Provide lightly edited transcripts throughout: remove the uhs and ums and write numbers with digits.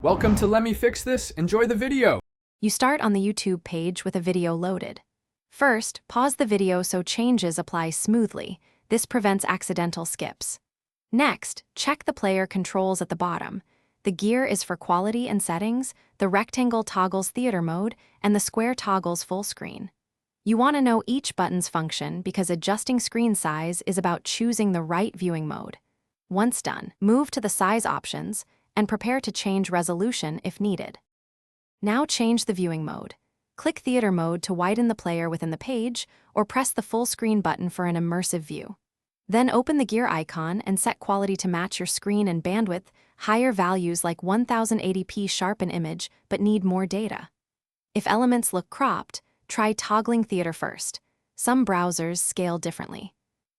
Welcome to Let Me Fix This. Enjoy the video. You start on the YouTube page with a video loaded. First, pause the video so changes apply smoothly. This prevents accidental skips. Next, check the player controls at the bottom. The gear is for quality and settings, the rectangle toggles theater mode, and the square toggles full screen. You want to know each button's function because adjusting screen size is about choosing the right viewing mode. Once done, move to the size options and prepare to change resolution if needed. Now change the viewing mode. Click theater mode to widen the player within the page, or press the full screen button for an immersive view. Then open the gear icon and set quality to match your screen and bandwidth. Higher values like 1080p sharpen image but need more data. If elements look cropped, try toggling theater first. Some browsers scale differently.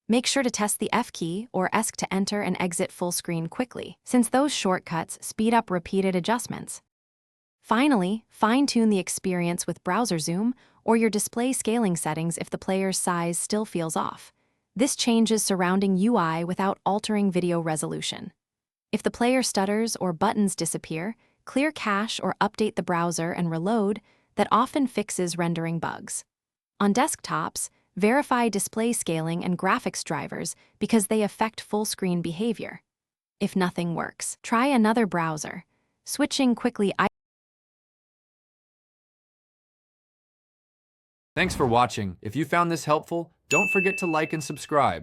Make sure to test the F key or ESC to enter and exit full screen quickly, since those shortcuts speed up repeated adjustments. Finally, fine-tune the experience with browser zoom or your display scaling settings if the player's size still feels off. This changes surrounding UI without altering video resolution. If the player stutters or buttons disappear, clear cache or update the browser and reload. That often fixes rendering bugs. On desktops, verify display scaling and graphics drivers because they affect full-screen behavior. If nothing works, try another browser. Switching quickly. Thanks for watching. If you found this helpful, don't forget to like and subscribe.